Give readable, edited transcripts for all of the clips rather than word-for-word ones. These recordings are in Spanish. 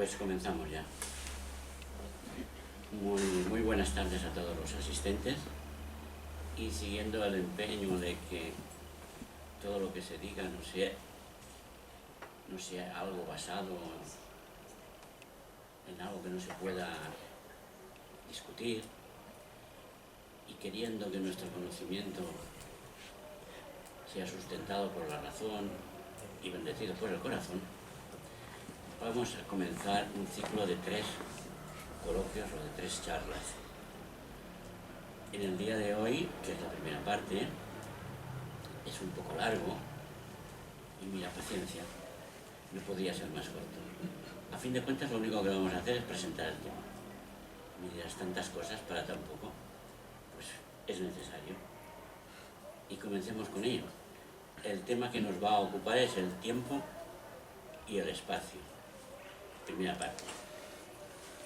Pues comenzamos ya. Muy buenas tardes a todos los asistentes, y siguiendo el empeño de que todo lo que se diga no sea algo basado en algo que no se pueda discutir, y queriendo que nuestro conocimiento sea sustentado por la razón y bendecido por el corazón, vamos a comenzar un ciclo de 3 coloquios o de 3 charlas. En el día de hoy, que es la primera parte, es un poco largo, y mira, paciencia, no podría ser más corto. A fin de cuentas, lo único que vamos a hacer es presentar el tema. Me dirás, tantas cosas para tan poco, pues es necesario. Y comencemos con ello. El tema que nos va a ocupar es el tiempo y el espacio. Primera parte.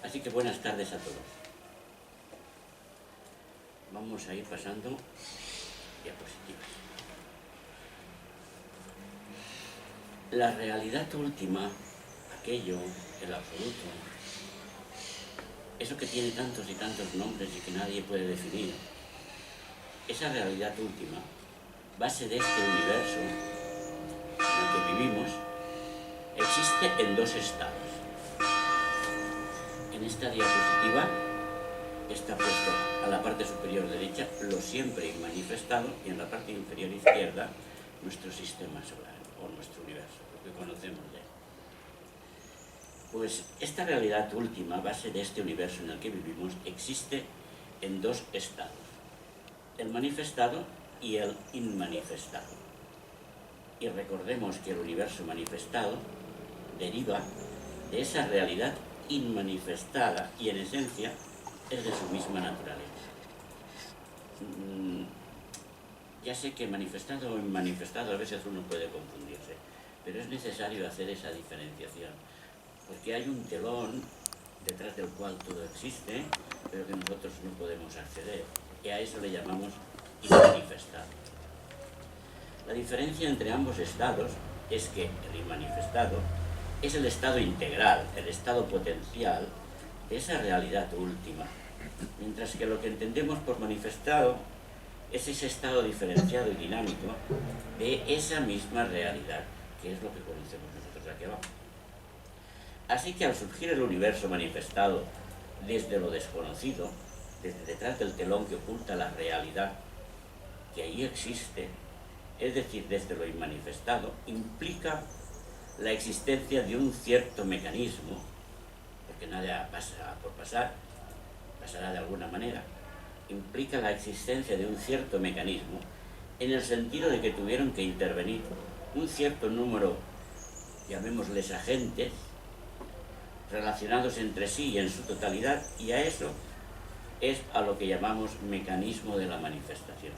Así que buenas tardes a todos. Vamos a ir pasando diapositivas. La realidad última, aquello, el absoluto, eso que tiene tantos y tantos nombres y que nadie puede definir, esa realidad última, base de este universo en el que vivimos, existe en 2 estados. En esta diapositiva está puesto a la parte superior derecha lo siempre manifestado, y en la parte inferior izquierda nuestro sistema solar o nuestro universo, lo que conocemos de él. Pues esta realidad última, base de este universo en el que vivimos, existe en 2 estados: el manifestado y el inmanifestado. Y recordemos que el universo manifestado deriva de esa realidad inmanifestada, y en esencia es de su misma naturaleza. Ya sé que manifestado o inmanifestado a veces uno puede confundirse, pero es necesario hacer esa diferenciación, porque hay un telón detrás del cual todo existe, pero que nosotros no podemos acceder, y a eso le llamamos inmanifestado. La diferencia entre ambos estados es que el inmanifestado es el estado integral, el estado potencial de esa realidad última, mientras que lo que entendemos por manifestado es ese estado diferenciado y dinámico de esa misma realidad, que es lo que conocemos nosotros aquí abajo. Así que al surgir el universo manifestado desde lo desconocido, desde detrás del telón que oculta la realidad que ahí existe, es decir, desde lo inmanifestado, implica la existencia de un cierto mecanismo, porque nada pasa por pasar, pasará de alguna manera, implica la existencia de un cierto mecanismo, en el sentido de que tuvieron que intervenir un cierto número, llamémosles agentes, relacionados entre sí y en su totalidad, y a eso es a lo que llamamos mecanismo de la manifestación.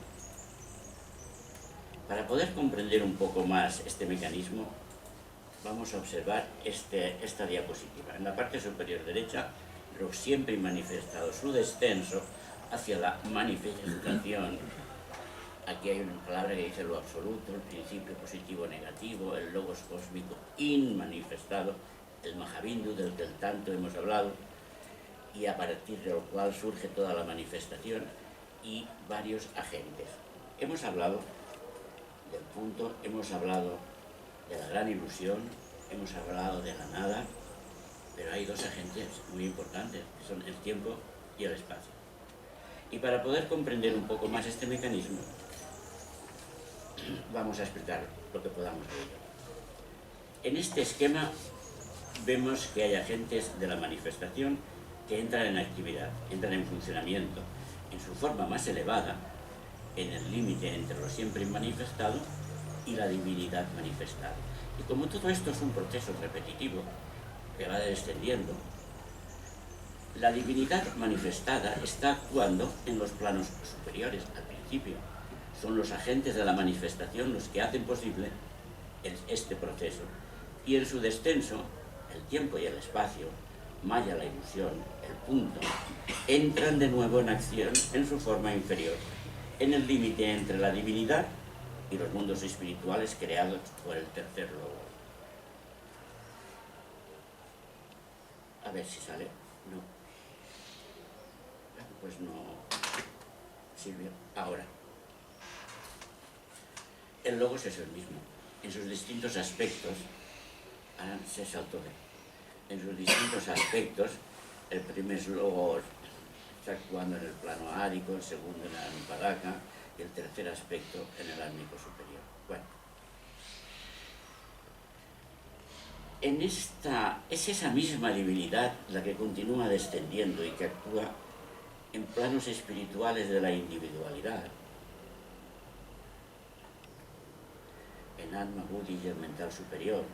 Para poder comprender un poco más este mecanismo, vamos a observar esta diapositiva. En la parte superior derecha, lo siempre manifestado, su descenso hacia la manifestación. Aquí hay una palabra que dice lo absoluto, el principio positivo negativo, el logos cósmico inmanifestado, el Mahabindu del que tanto hemos hablado, y a partir del cual surge toda la manifestación y varios agentes. Hemos hablado del punto, hemos hablado de la gran ilusión, hemos hablado de la nada, pero hay 2 agentes muy importantes, que son el tiempo y el espacio. Y para poder comprender un poco más este mecanismo, vamos a explicar lo que podamos de ello. En este esquema vemos que hay agentes de la manifestación que entran en actividad, entran en funcionamiento, en su forma más elevada, en el límite entre lo siempre manifestado y la divinidad manifestada. Y como todo esto es un proceso repetitivo que va descendiendo, la divinidad manifestada está actuando en los planos superiores al principio. Son los agentes de la manifestación los que hacen posible este proceso. Y en su descenso, el tiempo y el espacio, Maya la ilusión, el punto, entran de nuevo en acción en su forma inferior, en el límite entre la divinidad y los mundos espirituales creados por el tercer logo. A ver si sale. No. Pues no sirvió. Ahora. El logos es el mismo. En sus distintos aspectos, ahora se saltó de. En sus distintos aspectos, el primer logos está actuando en el plano árico, el segundo en el anupadaka y el tercer aspecto en el ánico superior. Bueno. Es esa misma divinidad la que continúa descendiendo y que actúa en planos espirituales de la individualidad, en alma, buddhi y el mental superior,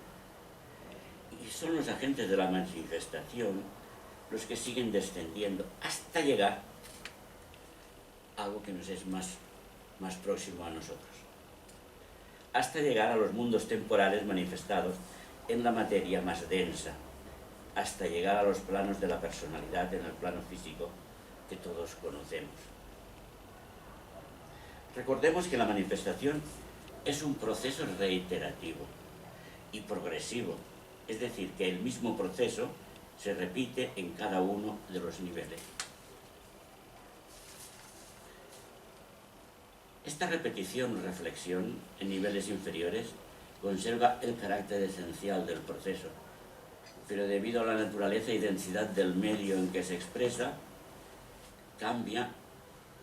y son los agentes de la manifestación los que siguen descendiendo hasta llegar a algo que nos es más próximo a nosotros, hasta llegar a los mundos temporales manifestados en la materia más densa, hasta llegar a los planos de la personalidad en el plano físico que todos conocemos. Recordemos que la manifestación es un proceso reiterativo y progresivo, es decir, que el mismo proceso se repite en cada uno de los niveles. Esta repetición o reflexión en niveles inferiores conserva el carácter esencial del proceso, pero debido a la naturaleza y densidad del medio en que se expresa, cambia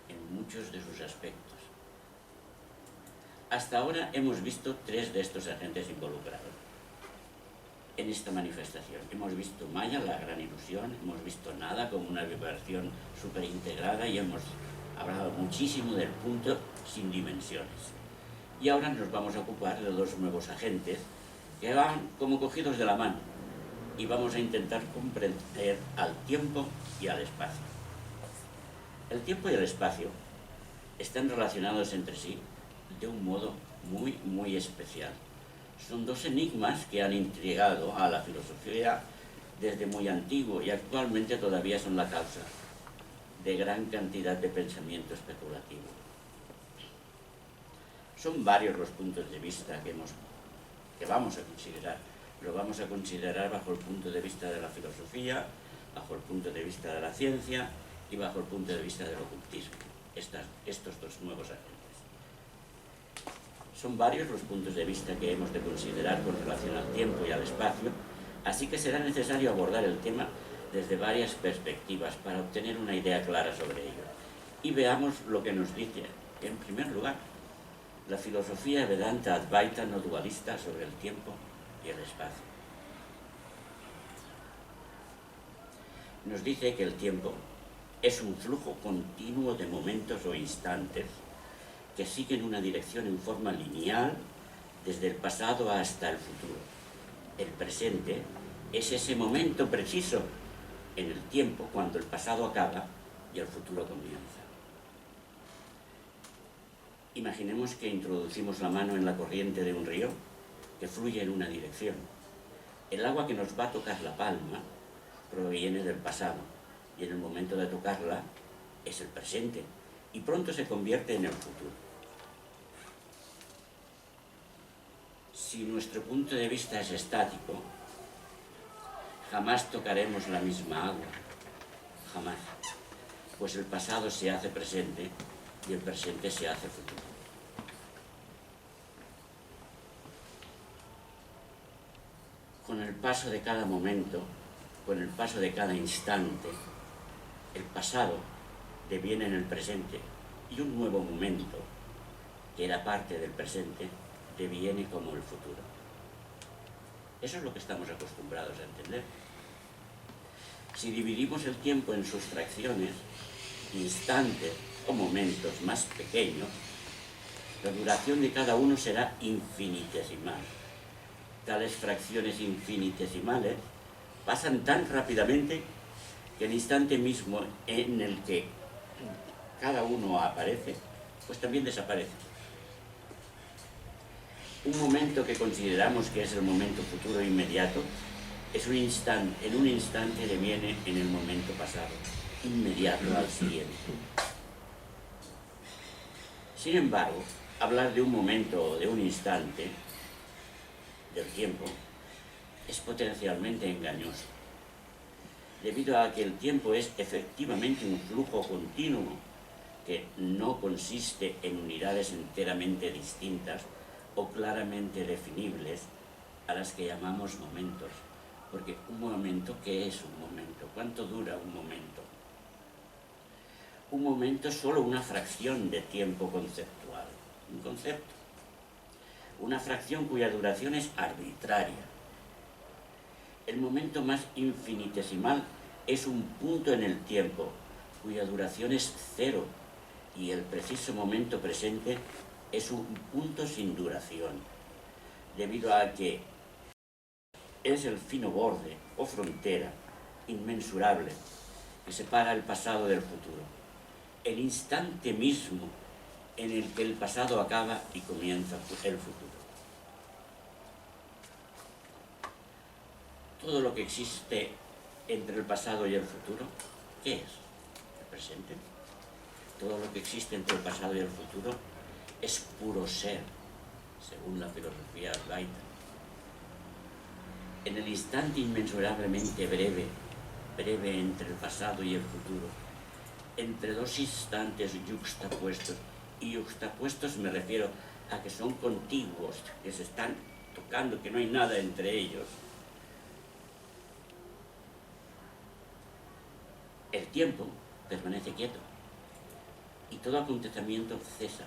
en muchos de sus aspectos. Hasta ahora hemos visto tres de estos agentes involucrados en esta manifestación. Hemos visto Maya, la gran ilusión, hemos visto nada como una vibración superintegrada y hemos hablado muchísimo del punto sin dimensiones. Y ahora nos vamos a ocupar de dos nuevos agentes que van como cogidos de la mano y vamos a intentar comprender al tiempo y al espacio. El tiempo y el espacio están relacionados entre sí de un modo muy especial. Son dos enigmas que han intrigado a la filosofía desde muy antiguo y actualmente todavía son la causa de gran cantidad de pensamiento especulativo. Son varios los puntos de vista que vamos a considerar. Lo vamos a considerar bajo el punto de vista de la filosofía, bajo el punto de vista de la ciencia y bajo el punto de vista del ocultismo. Estos dos nuevos agentes. Son varios los puntos de vista que hemos de considerar con relación al tiempo y al espacio, así que será necesario abordar el tema desde varias perspectivas para obtener una idea clara sobre ello. Y veamos lo que nos dice, en primer lugar, la filosofía Vedanta Advaita no dualista sobre el tiempo y el espacio. Nos dice que el tiempo es un flujo continuo de momentos o instantes que siguen una dirección en forma lineal desde el pasado hasta el futuro. El presente es ese momento preciso en el tiempo cuando el pasado acaba y el futuro comienza. Imaginemos que introducimos la mano en la corriente de un río que fluye en una dirección. El agua que nos va a tocar la palma proviene del pasado y en el momento de tocarla es el presente y pronto se convierte en el futuro. Si nuestro punto de vista es estático, jamás tocaremos la misma agua, jamás, pues el pasado se hace presente y el presente se hace futuro. Con el paso de cada momento, con el paso de cada instante, el pasado deviene en el presente y un nuevo momento, que era parte del presente, deviene como el futuro. Eso es lo que estamos acostumbrados a entender. Si dividimos el tiempo en sus fracciones, instantes o momentos más pequeños, la duración de cada uno será infinitesimal. Tales fracciones infinitesimales pasan tan rápidamente que el instante mismo en el que cada uno aparece, pues también desaparece. Un momento que consideramos que es el momento futuro inmediato, en un instante deviene en el momento pasado, inmediato al siguiente. Sin embargo, hablar de un momento o de un instante del tiempo es potencialmente engañoso. debido a que el tiempo es efectivamente un flujo continuo que no consiste en unidades enteramente distintas o claramente definibles a las que llamamos momentos. Porque un momento, ¿qué es un momento? ¿Cuánto dura un momento? Un momento es solo una fracción de tiempo conceptual, un concepto. Una fracción cuya duración es arbitraria. El momento más infinitesimal es un punto en el tiempo, cuya duración es cero, y el preciso momento presente es un punto sin duración, debido a que es el fino borde o frontera inmensurable que separa el pasado del futuro, el instante mismo en el que el pasado acaba y comienza el futuro. Todo lo que existe entre el pasado y el futuro, ¿qué es? El presente. Todo lo que existe entre el pasado y el futuro es puro ser, según la filosofía Advaita. En el instante inmensurablemente breve entre el pasado y el futuro, entre dos instantes yuxtapuestos, y yuxtapuestos me refiero a que son contiguos, que se están tocando, que no hay nada entre ellos, el tiempo permanece quieto y todo acontecimiento cesa.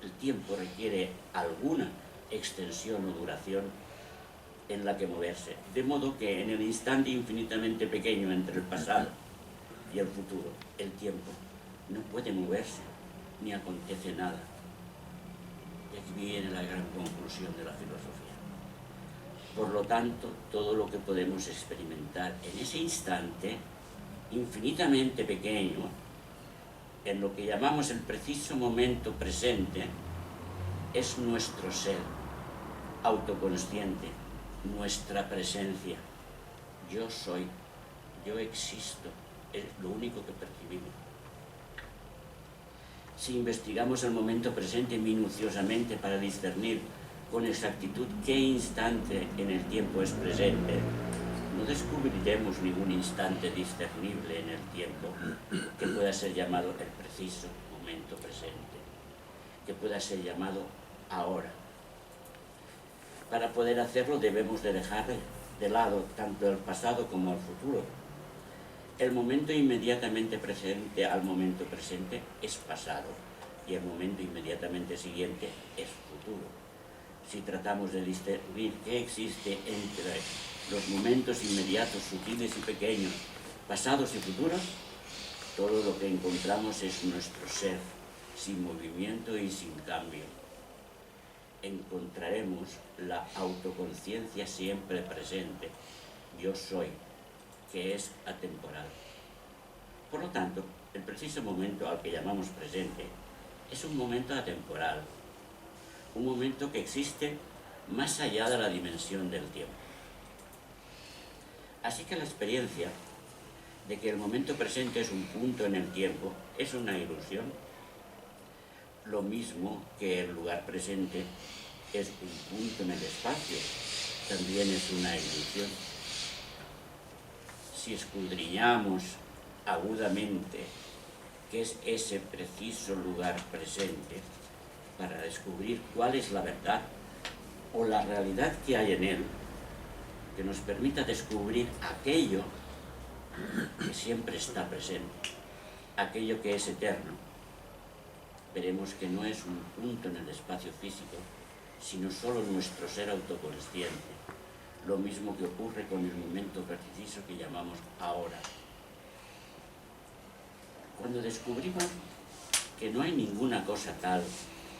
El tiempo requiere alguna extensión o duración en la que moverse, de modo que en el instante infinitamente pequeño entre el pasado y el futuro, el tiempo no puede moverse ni acontece nada. Y aquí viene la gran conclusión de la filosofía. Por lo tanto, todo lo que podemos experimentar en ese instante infinitamente pequeño, en lo que llamamos el preciso momento presente, es nuestro ser autoconsciente, nuestra presencia. Yo soy, yo existo, es lo único que percibimos. Si investigamos el momento presente minuciosamente para discernir con exactitud qué instante en el tiempo es presente, no descubriremos ningún instante discernible en el tiempo que pueda ser llamado el preciso momento presente, que pueda ser llamado ahora. Para poder hacerlo debemos de dejar de lado tanto el pasado como el futuro. El momento inmediatamente presente al momento presente es pasado y el momento inmediatamente siguiente es futuro. Si tratamos de discernir qué existe entre los momentos inmediatos, sutiles y pequeños, pasados y futuros, todo lo que encontramos es nuestro ser, sin movimiento y sin cambio. Encontraremos la autoconciencia siempre presente, yo soy, que es atemporal. Por lo tanto, el preciso momento al que llamamos presente es un momento atemporal, un momento que existe más allá de la dimensión del tiempo. Así que la experiencia de que el momento presente es un punto en el tiempo es una ilusión, lo mismo que el lugar presente es un punto en el espacio, también es una ilusión. Si escudriñamos agudamente qué es ese preciso lugar presente para descubrir cuál es la verdad o la realidad que hay en él, que nos permita descubrir aquello que siempre está presente, aquello que es eterno, veremos que no es un punto en el espacio físico, sino solo nuestro ser autoconsciente, lo mismo que ocurre con el momento preciso que llamamos ahora. Cuando descubrimos que no hay ninguna cosa tal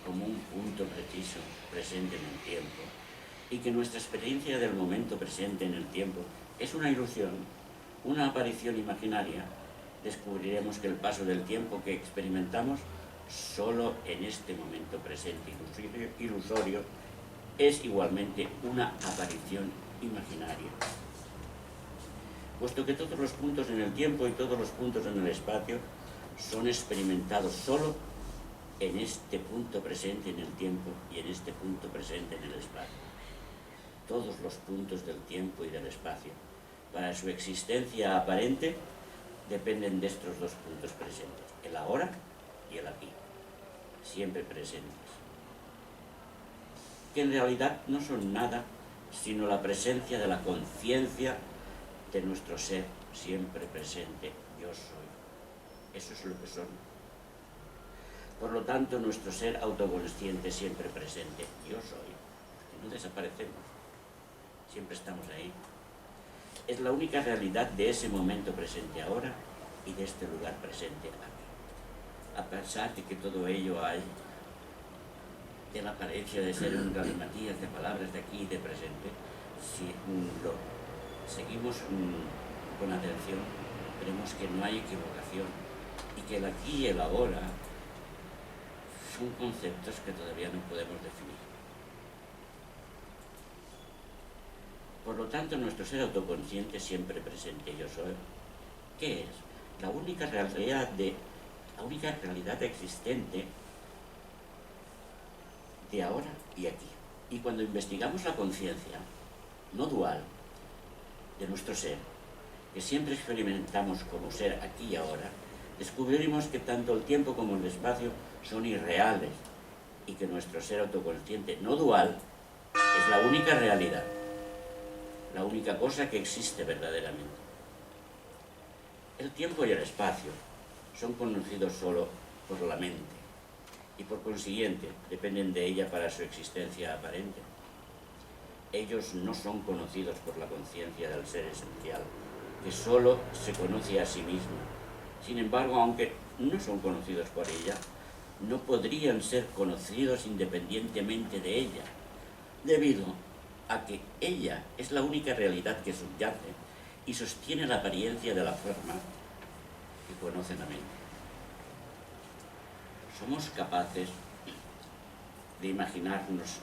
como un punto preciso presente en el tiempo, y que nuestra experiencia del momento presente en el tiempo es una ilusión, una aparición imaginaria, descubriremos que el paso del tiempo que experimentamos solo en este momento presente ilusorio es igualmente una aparición imaginaria. Puesto que todos los puntos en el tiempo y todos los puntos en el espacio son experimentados solo en este punto presente en el tiempo y en este punto presente en el espacio. Todos los puntos del tiempo y del espacio para su existencia aparente dependen de estos dos puntos presentes, el ahora y el aquí, siempre presentes, que en realidad no son nada sino la presencia de la conciencia de nuestro ser siempre presente, yo soy. Eso es lo que son. Por lo tanto, nuestro ser autoconsciente siempre presente, yo soy, porque no desaparecemos, siempre estamos ahí. Es la única realidad de ese momento presente ahora y de este lugar presente aquí. A pesar de que todo ello hay de la apariencia de ser un galimatías de palabras de aquí y de presente, si lo seguimos con atención, veremos que no hay equivocación y que el aquí y el ahora son conceptos que todavía no podemos definir. Por lo tanto, nuestro ser autoconsciente siempre presente, yo soy, ¿qué es? La única realidad existente de ahora y aquí. Y cuando investigamos la conciencia no dual de nuestro ser, que siempre experimentamos como ser aquí y ahora, descubriremos que tanto el tiempo como el espacio son irreales y que nuestro ser autoconsciente no dual es la única realidad, la única cosa que existe verdaderamente. El tiempo y el espacio son conocidos solo por la mente y por consiguiente dependen de ella para su existencia aparente. Ellos no son conocidos por la conciencia del ser esencial, que solo se conoce a sí mismo. Sin embargo, aunque no son conocidos por ella, no podrían ser conocidos independientemente de ella, debido a que ella es la única realidad que subyace y sostiene la apariencia de la forma que conoce la mente. ¿Somos capaces de imaginarnos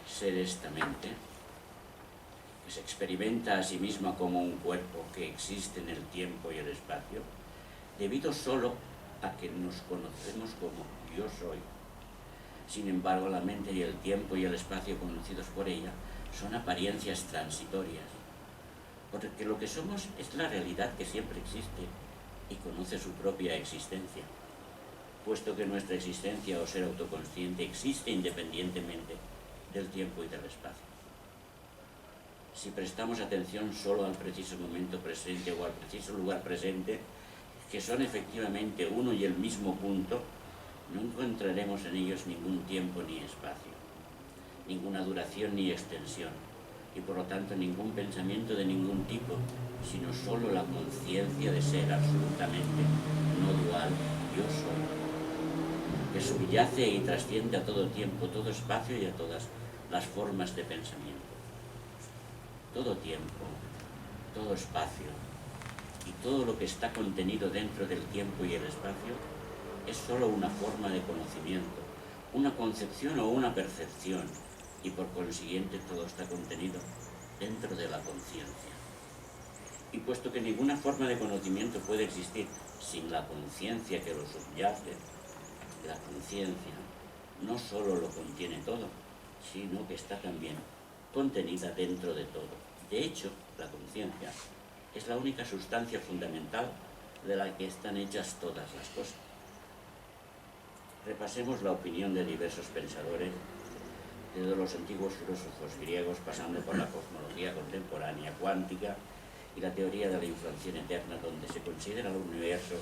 ser esta mente, que se experimenta a sí misma como un cuerpo que existe en el tiempo y el espacio, debido solo a que nos conocemos como yo soy? Sin embargo, la mente y el tiempo y el espacio conocidos por ella son apariencias transitorias, porque lo que somos es la realidad que siempre existe y conoce su propia existencia, puesto que nuestra existencia o ser autoconsciente existe independientemente del tiempo y del espacio. Si prestamos atención solo al preciso momento presente o al preciso lugar presente, que son efectivamente uno y el mismo punto, no encontraremos en ellos ningún tiempo ni espacio, ninguna duración ni extensión, y por lo tanto ningún pensamiento de ningún tipo, sino solo la conciencia de ser absolutamente no dual, yo soy, que subyace y trasciende a todo tiempo, todo espacio y a todas las formas de pensamiento. Todo tiempo, todo espacio y todo lo que está contenido dentro del tiempo y el espacio es solo una forma de conocimiento, una concepción o una percepción, y por consiguiente todo está contenido dentro de la conciencia. Y puesto que ninguna forma de conocimiento puede existir sin la conciencia que lo subyace, la conciencia no solo lo contiene todo, sino que está también contenida dentro de todo. De hecho, la conciencia es la única sustancia fundamental de la que están hechas todas las cosas. Repasemos la opinión de diversos pensadores, desde los antiguos filósofos griegos, pasando por la cosmología contemporánea cuántica y la teoría de la inflación eterna, donde se considera el universo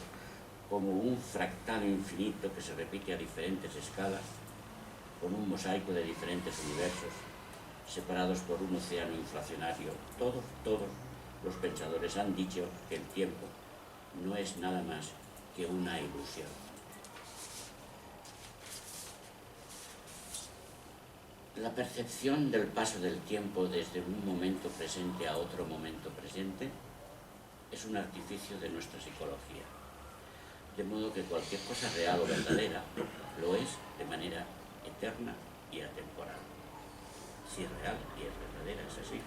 como un fractal infinito que se repite a diferentes escalas, con un mosaico de diferentes universos, separados por un océano inflacionario. Todos los pensadores han dicho que el tiempo no es nada más que una ilusión. La percepción del paso del tiempo desde un momento presente a otro momento presente es un artificio de nuestra psicología, de modo que cualquier cosa real o verdadera lo es de manera eterna y atemporal. Si es real y es verdadera, es así.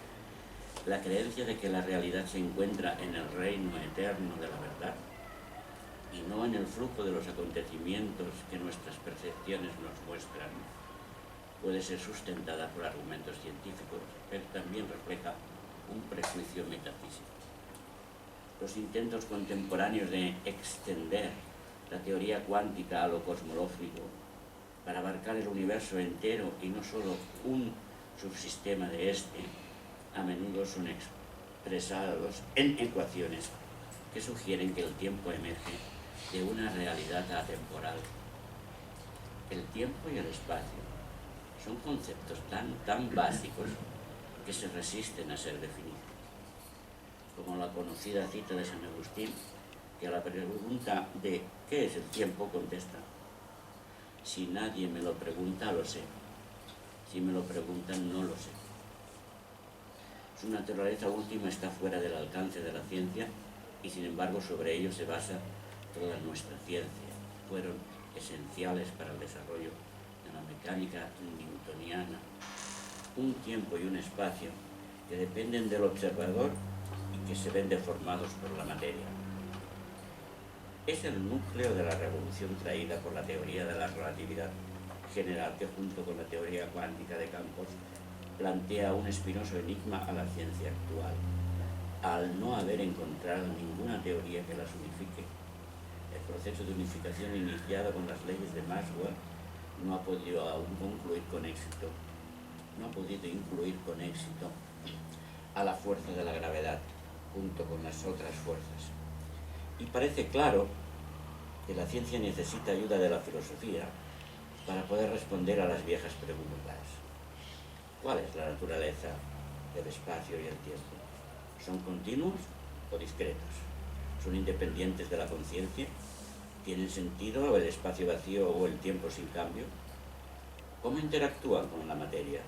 La creencia de que la realidad se encuentra en el reino eterno de la verdad y no en el flujo de los acontecimientos que nuestras percepciones nos muestran, puede ser sustentada por argumentos científicos, pero también refleja un prejuicio metafísico. los intentos contemporáneos de extender la teoría cuántica a lo cosmológico para abarcar el universo entero y no solo un subsistema de este, a menudo son expresados en ecuaciones que sugieren que el tiempo emerge de una realidad atemporal. El tiempo y el espacio son conceptos tan básicos que se resisten a ser definidos. Como la conocida cita de San Agustín, que a la pregunta de ¿qué es el tiempo? Contesta: si nadie me lo pregunta, lo sé. Si me lo preguntan, no lo sé. Su naturaleza última está fuera del alcance de la ciencia y sin embargo sobre ello se basa toda nuestra ciencia. Fueron esenciales para el desarrollo de la mecánica newtoniana. Un tiempo y un espacio que dependen del observador y que se ven deformados por la materia. Es el núcleo de la revolución traída por la teoría de la relatividad general que junto con la teoría cuántica de campos plantea un espinoso enigma a la ciencia actual, al no haber encontrado ninguna teoría que las unifique. El proceso de unificación iniciado con las leyes de Maxwell no ha podido aún concluir con éxito. No ha podido incluir con éxito a la fuerza de la gravedad junto con las otras fuerzas. Y parece claro que la ciencia necesita ayuda de la filosofía para poder responder a las viejas preguntas. ¿Cuál es la naturaleza del espacio y el tiempo? ¿Son continuos o discretos? ¿Son independientes de la conciencia? ¿Tienen sentido el espacio vacío o el tiempo sin cambio? ¿Cómo interactúan con la materia?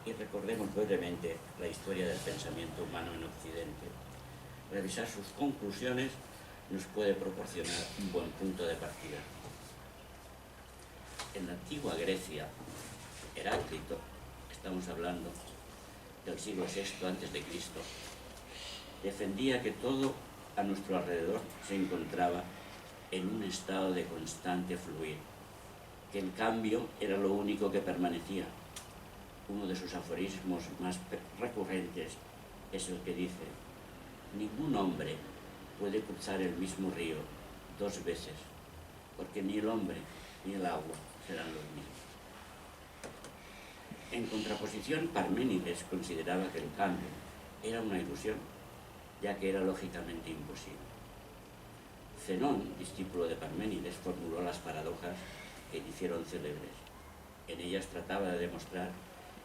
Y recordemos brevemente la historia del pensamiento humano en Occidente. Revisar sus conclusiones nos puede proporcionar un buen punto de partida. En la antigua Grecia, Heráclito, estamos hablando del siglo VI a.C., defendía que todo a nuestro alrededor se encontraba en un estado de constante fluir, que el cambio era lo único que permanecía. Uno de sus aforismos más recurrentes es el que dice: ningún hombre puede cruzar el mismo río dos veces, porque ni el hombre ni el agua serán los mismos. En contraposición, Parménides consideraba que el cambio era una ilusión, ya que era lógicamente imposible. Zenón, discípulo de Parménides, formuló las paradojas que le hicieron célebres. En ellas trataba de demostrar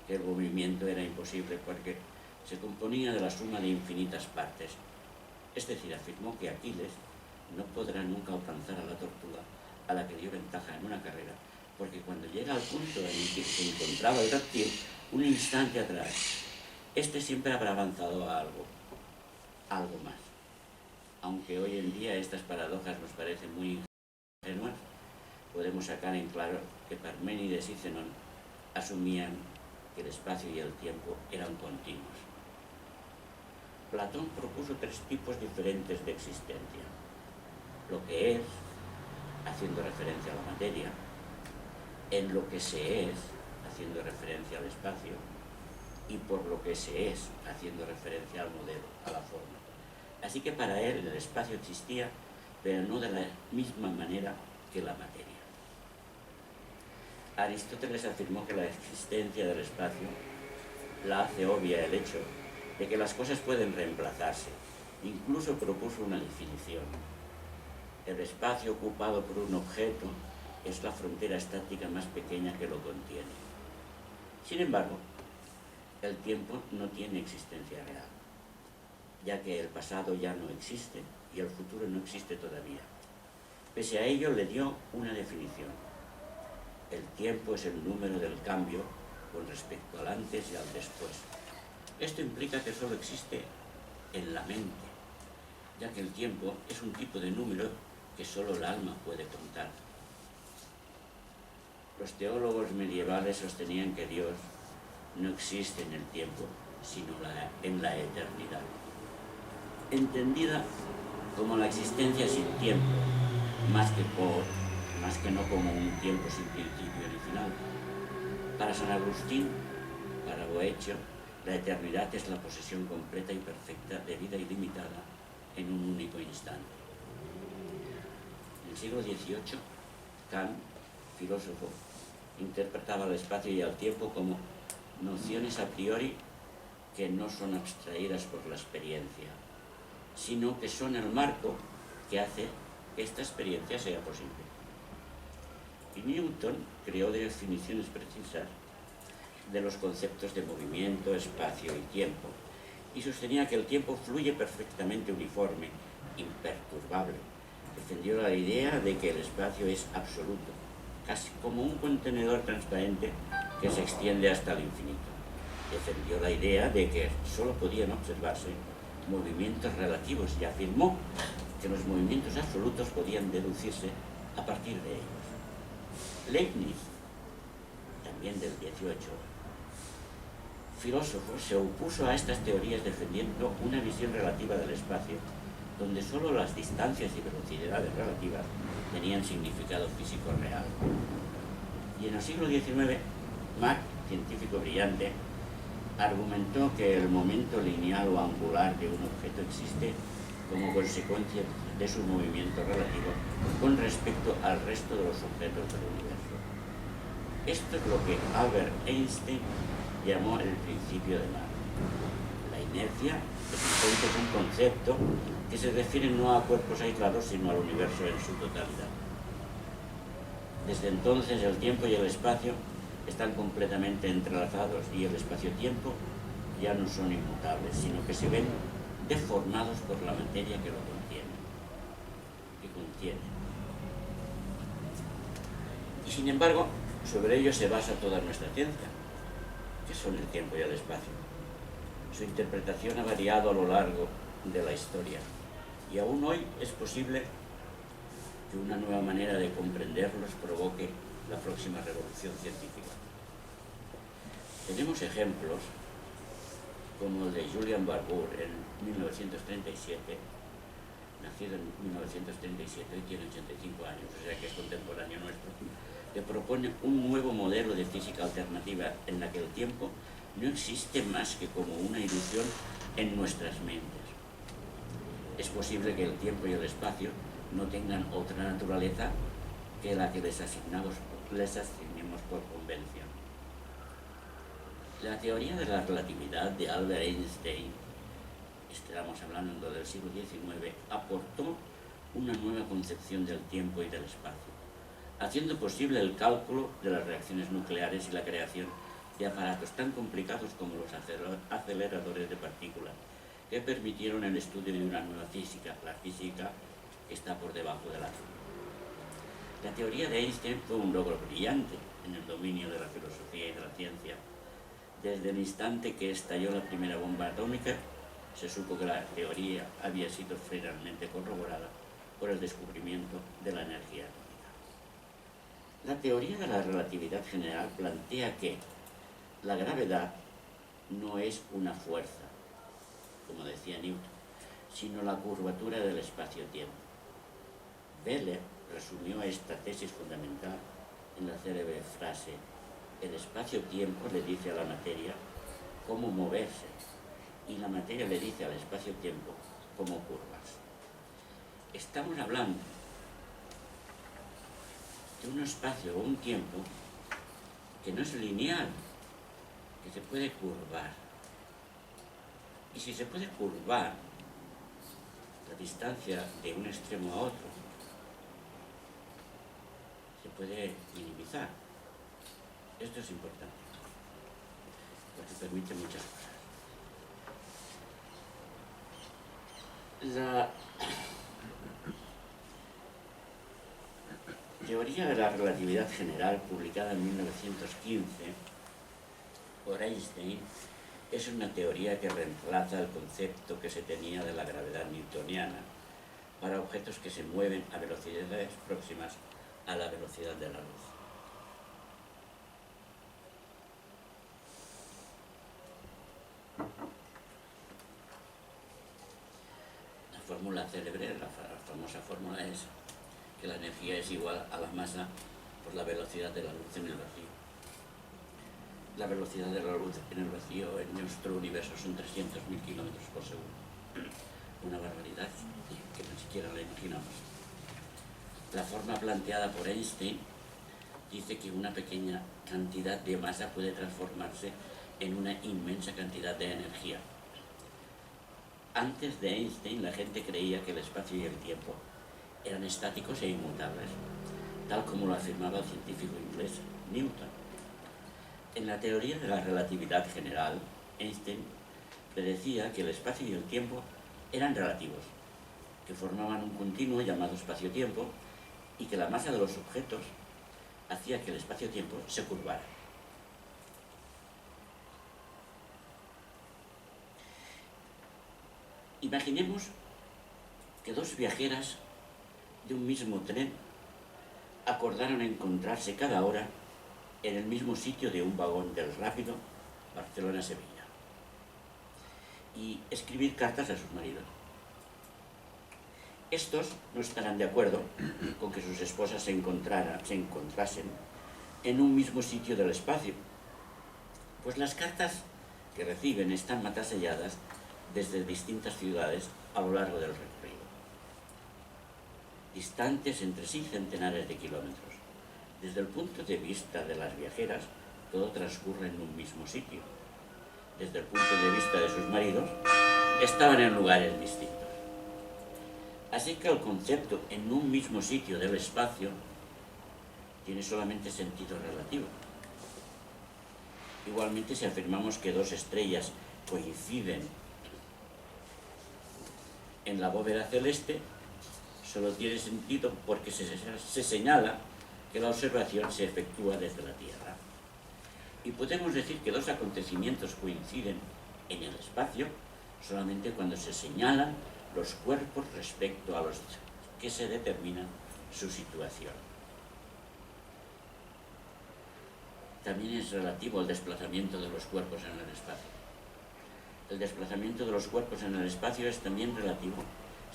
que el movimiento era imposible porque se componía de la suma de infinitas partes. Es decir, afirmó que Aquiles no podrá nunca alcanzar a la tortuga a la que dio ventaja en una carrera, porque cuando llega al punto en el que se encontraba el reptil, un instante atrás, este siempre habrá avanzado a algo más. Aunque hoy en día estas paradojas nos parecen muy ingenuas, podemos sacar en claro que Parménides y Zenón asumían que el espacio y el tiempo eran continuos. Platón propuso tres tipos diferentes de existencia: lo que es, haciendo referencia a la materia; en lo que se es, haciendo referencia al espacio; y por lo que se es, haciendo referencia al modelo, a la forma. Así que para él el espacio existía, pero no de la misma manera que la materia. Aristóteles afirmó que la existencia del espacio la hace obvia el hecho de que las cosas pueden reemplazarse. Incluso propuso una definición: el espacio ocupado por un objeto es la frontera estática más pequeña que lo contiene. Sin embargo, el tiempo no tiene existencia real, ya que el pasado ya no existe y el futuro no existe todavía. Pese a ello, le dio una definición: el tiempo es el número del cambio con respecto al antes y al después. Esto implica que solo existe en la mente, ya que el tiempo es un tipo de número que solo el alma puede contar. Los teólogos medievales sostenían que Dios no existe en el tiempo, sino en la eternidad, entendida como la existencia sin tiempo, más que no como un tiempo sin principio ni final. Para San Agustín, para Boecio, la eternidad es la posesión completa y perfecta de vida ilimitada en un único instante. En el siglo XVIII, Kant, filósofo, interpretaba el espacio y el tiempo como nociones a priori que no son abstraídas por la experiencia, sino que son el marco que hace que esta experiencia sea posible. Y Newton creó definiciones precisas de los conceptos de movimiento, espacio y tiempo, y sostenía que el tiempo fluye perfectamente uniforme, imperturbable. Defendió la idea de que el espacio es absoluto, casi como un contenedor transparente que se extiende hasta el infinito. Defendió la idea de que solo podían observarse movimientos relativos y afirmó que los movimientos absolutos podían deducirse a partir de ellos. Leibniz, también del 18, filósofo, se opuso a estas teorías defendiendo una visión relativa del espacio, donde solo las distancias y velocidades relativas tenían significado físico real. Y en el siglo XIX, Mach, científico brillante, argumentó que el momento lineal o angular de un objeto existe como consecuencia de su movimiento relativo con respecto al resto de los objetos del universo. Esto es lo que Albert Einstein llamó el principio de Mach. La inercia es entonces un concepto que se refiere no a cuerpos aislados, sino al universo en su totalidad. Desde entonces el tiempo y el espacio están completamente entrelazados y el espacio-tiempo ya no son inmutables, sino que se ven deformados por la materia que lo contiene. Y sin embargo, sobre ello se basa toda nuestra ciencia. ¿Qué son el tiempo y el espacio? Su interpretación ha variado a lo largo de la historia y aún hoy es posible que una nueva manera de comprenderlos provoque la próxima revolución científica. Tenemos ejemplos como el de Julian Barbour en 1937, nacido en 1937 y tiene 85 años, o sea que es contemporáneo nuestro, que propone un nuevo modelo de física alternativa en la que el tiempo no existe más que como una ilusión en nuestras mentes. Es posible que el tiempo y el espacio no tengan otra naturaleza que la que les asignemos por convención. La teoría de la relatividad de Albert Einstein, estamos hablando del siglo XIX, aportó una nueva concepción del tiempo y del espacio, haciendo posible el cálculo de las reacciones nucleares y la creación de aparatos tan complicados como los aceleradores de partículas, que permitieron el estudio de una nueva física, la física que está por debajo del átomo. La teoría de Einstein fue un logro brillante en el dominio de la filosofía y de la ciencia. Desde el instante que estalló la primera bomba atómica, se supo que la teoría había sido finalmente corroborada por el descubrimiento de la energía atómica. La teoría de la relatividad general plantea que la gravedad no es una fuerza, como decía Newton, sino la curvatura del espacio-tiempo. Welle resumió esta tesis fundamental en la célebre frase: el espacio-tiempo le dice a la materia cómo moverse y la materia le dice al espacio-tiempo cómo curvarse. Estamos hablando de un espacio o un tiempo que no es lineal, que se puede curvar. Y si se puede curvar la distancia de un extremo a otro, se puede minimizar. Esto es importante, porque permite muchas cosas. La teoría de la relatividad general, publicada en 1915 por Einstein, es una teoría que reemplaza el concepto que se tenía de la gravedad newtoniana para objetos que se mueven a velocidades próximas a la velocidad de la luz. La fórmula célebre, la famosa fórmula es que la energía es igual a la masa por la velocidad de la luz en el vacío. La velocidad de la luz en el vacío en nuestro universo son 300.000 kilómetros por segundo. una barbaridad que ni siquiera la imaginamos. La forma planteada por Einstein dice que una pequeña cantidad de masa puede transformarse en una inmensa cantidad de energía. Antes de Einstein, la gente creía que el espacio y el tiempo eran estáticos e inmutables, tal como lo afirmaba el científico inglés Newton. En la teoría de la relatividad general, Einstein predecía que el espacio y el tiempo eran relativos, que formaban un continuo llamado espacio-tiempo y que la masa de los objetos hacía que el espacio-tiempo se curvara. Imaginemos que dos viajeras de un mismo tren acordaron encontrarse cada hora en el mismo sitio de un vagón del rápido Barcelona-Sevilla y escribir cartas a sus maridos. Estos no estarán de acuerdo con que sus esposas se encontrasen en un mismo sitio del espacio, pues las cartas que reciben están mataselladas desde distintas ciudades a lo largo del recorrido, distantes entre sí centenares de kilómetros. Desde el punto de vista de las viajeras, todo transcurre en un mismo sitio. Desde el punto de vista de sus maridos, estaban en lugares distintos. Así que el concepto en un mismo sitio del espacio tiene solamente sentido relativo. Igualmente, si afirmamos que dos estrellas coinciden en la bóveda celeste, solo tiene sentido porque se señala que la observación se efectúa desde la Tierra. Y podemos decir que dos acontecimientos coinciden en el espacio solamente cuando se señalan los cuerpos respecto a los que se determina su situación. También es relativo al desplazamiento de los cuerpos en el espacio. El desplazamiento de los cuerpos en el espacio es también relativo.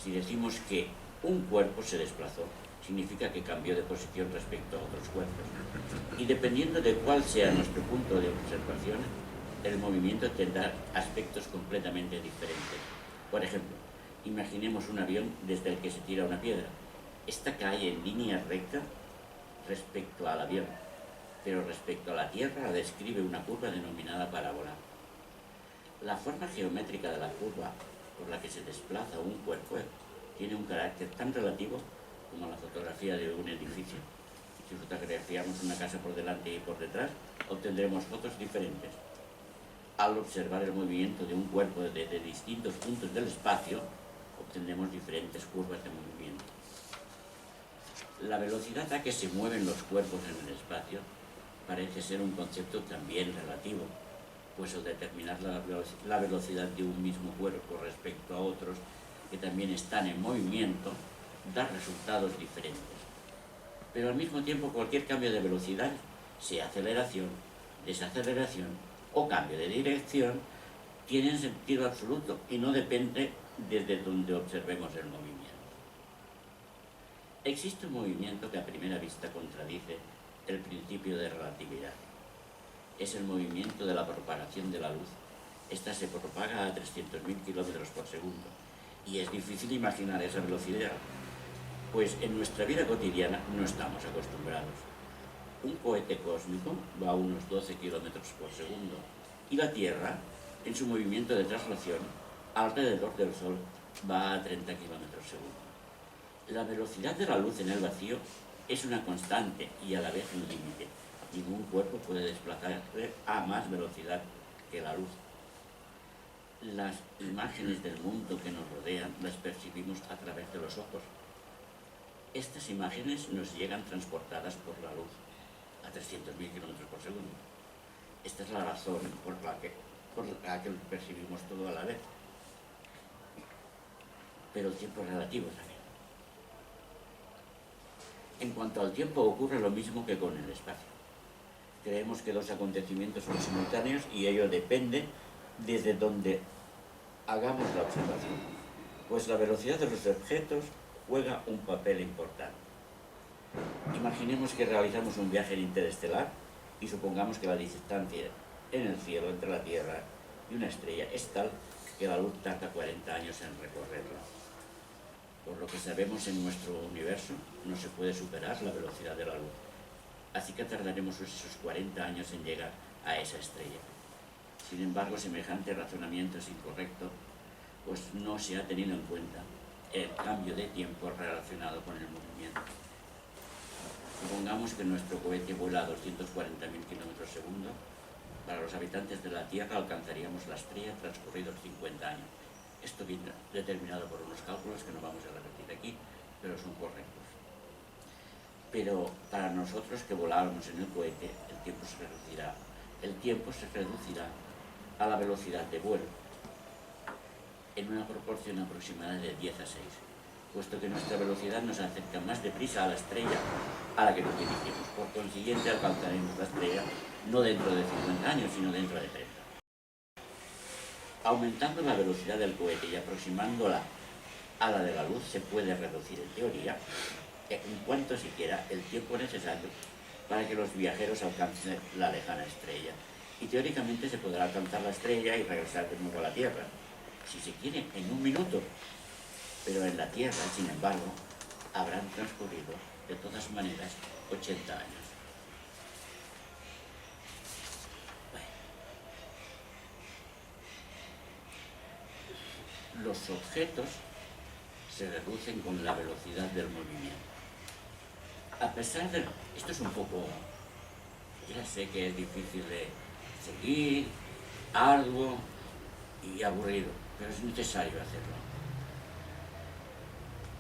Si decimos que un cuerpo se desplazó, significa que cambió de posición respecto a otros cuerpos. Y dependiendo de cuál sea nuestro punto de observación, el movimiento tendrá aspectos completamente diferentes. Por ejemplo, imaginemos un avión desde el que se tira una piedra. Esta cae en línea recta respecto al avión, pero respecto a la Tierra describe una curva denominada parábola. La forma geométrica de la curva por la que se desplaza un cuerpo tiene un carácter tan relativo como la fotografía de un edificio. Si fotografiamos una casa por delante y por detrás, obtendremos fotos diferentes. Al observar el movimiento de un cuerpo desde distintos puntos del espacio, obtendremos diferentes curvas de movimiento. La velocidad a que se mueven los cuerpos en el espacio parece ser un concepto también relativo, pues al determinar la velocidad de un mismo cuerpo respecto a otros que también están en movimiento, da resultados diferentes. Pero al mismo tiempo cualquier cambio de velocidad, sea aceleración, desaceleración o cambio de dirección, tiene sentido absoluto y no depende desde donde observemos el movimiento. Existe un movimiento que a primera vista contradice el principio de relatividad. Es el movimiento de la propagación de la luz. Esta se propaga a 300.000 kilómetros por segundo y es difícil imaginar esa velocidad, pues en nuestra vida cotidiana no estamos acostumbrados. Un cohete cósmico va a unos 12 kilómetros por segundo y la Tierra, en su movimiento de traslación alrededor del Sol, va a 30 kilómetros segundo. La velocidad de la luz en el vacío es una constante y a la vez un límite. Ningún cuerpo puede desplazarse a más velocidad que la luz. Las imágenes del mundo que nos rodean las percibimos a través de los ojos. Estas imágenes nos llegan transportadas por la luz a 300.000 kilómetros por segundo. Esta es la razón por la que percibimos todo a la vez. Pero el tiempo es relativo también. En cuanto al tiempo ocurre lo mismo que con el espacio. Creemos que dos acontecimientos son simultáneos y ello depende desde donde hagamos la observación, pues la velocidad de los objetos juega un papel importante. Imaginemos que realizamos un viaje interestelar y supongamos que la distancia en el cielo entre la Tierra y una estrella es tal que la luz tarda 40 años en recorrerla. Por lo que sabemos, en nuestro universo no se puede superar la velocidad de la luz. Así que tardaremos esos 40 años en llegar a esa estrella. Sin embargo, semejante razonamiento es incorrecto, pues no se ha tenido en cuenta el cambio de tiempo relacionado con el movimiento. Supongamos que nuestro cohete vuela a 240.000 kilómetros segundo. Para los habitantes de la Tierra alcanzaríamos la estrella transcurridos 50 años. Esto viene determinado por unos cálculos que no vamos a repetir aquí, pero son correctos. Pero para nosotros que volábamos en el cohete, el tiempo se reducirá a la velocidad de vuelo, en una proporción aproximada de 10 a 6, puesto que nuestra velocidad nos acerca más deprisa a la estrella a la que nos dirigimos. Por consiguiente, alcanzaremos la estrella no dentro de 50 años, sino dentro de 30. Aumentando la velocidad del cohete y aproximándola a la de la luz, se puede reducir en teoría en cuanto siquiera el tiempo necesario para que los viajeros alcancen la lejana estrella. Y teóricamente se podrá alcanzar la estrella y regresar de nuevo a la Tierra, si se quiere, en 1 minuto. Pero en la Tierra, sin embargo, habrán transcurrido, de todas maneras, 80 años. Bueno. Los objetos se reducen con la velocidad del movimiento. A pesar de... Esto es un poco... Ya sé que es difícil de seguir, arduo y aburrido, pero es necesario hacerlo.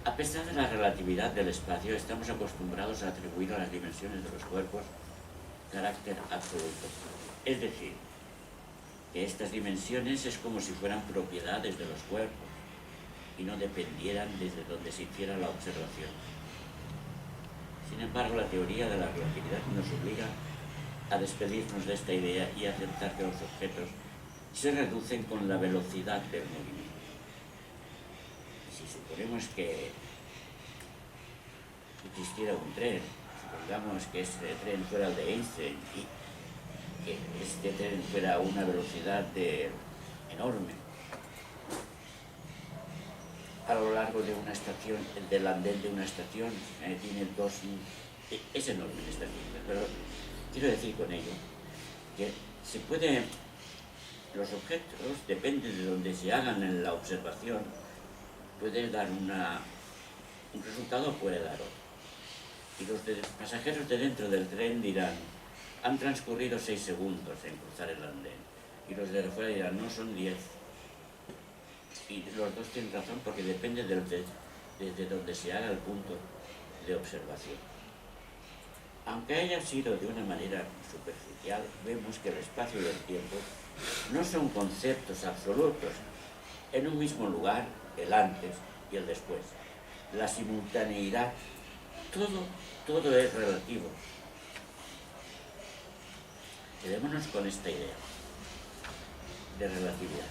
A pesar de la relatividad del espacio, estamos acostumbrados a atribuir a las dimensiones de los cuerpos carácter absoluto. Es decir, que estas dimensiones es como si fueran propiedades de los cuerpos y no dependieran desde donde se hiciera la observación. Sin embargo, la teoría de la relatividad nos obliga a despedirnos de esta idea y a aceptar que los objetos se reducen con la velocidad del movimiento. Si suponemos que existiera un tren, supongamos que este tren fuera el de Einstein y que este tren fuera a una velocidad enorme, a lo largo de una estación, del andén de una estación, tiene es enorme esta cinta, pero quiero decir con ello que se puede, los objetos, depende de donde se hagan en la observación, puede dar un resultado o puede dar otro. Y los pasajeros de dentro del tren dirán, han transcurrido 6 segundos en cruzar el andén, y los de fuera dirán, no, son 10. Y los dos tienen razón porque depende desde donde se haga el punto de observación. Aunque haya sido de una manera superficial, vemos que el espacio y el tiempo no son conceptos absolutos. En un mismo lugar, el antes y el después. La simultaneidad, todo es relativo. Quedémonos con esta idea de relatividad.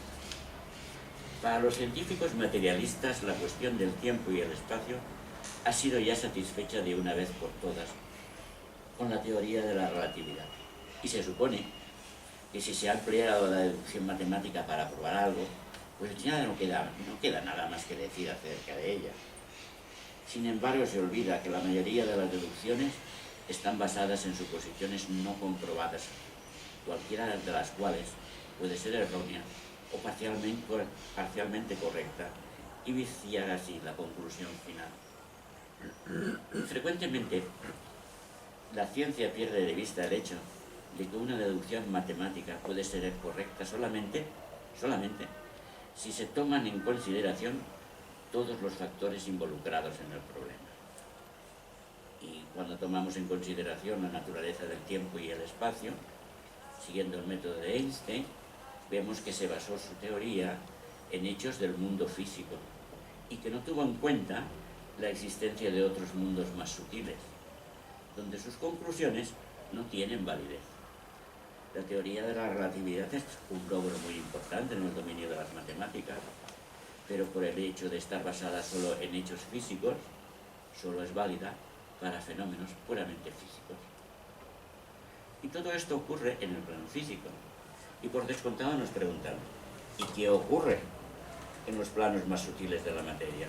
Para los científicos materialistas, la cuestión del tiempo y el espacio ha sido ya satisfecha de una vez por todas con la teoría de la relatividad. Y se supone que si se ha empleado la deducción matemática para probar algo, pues ya no queda nada más que decir acerca de ella. Sin embargo, se olvida que la mayoría de las deducciones están basadas en suposiciones no comprobadas, cualquiera de las cuales puede ser errónea o parcialmente correcta y viciar así la conclusión final. Frecuentemente, la ciencia pierde de vista el hecho de que una deducción matemática puede ser correcta solamente si se toman en consideración todos los factores involucrados en el problema. Y cuando tomamos en consideración la naturaleza del tiempo y el espacio, siguiendo el método de Einstein, vemos que se basó su teoría en hechos del mundo físico y que no tuvo en cuenta la existencia de otros mundos más sutiles, donde sus conclusiones no tienen validez. La teoría de la relatividad es un logro muy importante en el dominio de las matemáticas, pero por el hecho de estar basada solo en hechos físicos, solo es válida para fenómenos puramente físicos. Y todo esto ocurre en el plano físico. Y por descontado nos preguntan, ¿y qué ocurre en los planos más sutiles de la materia.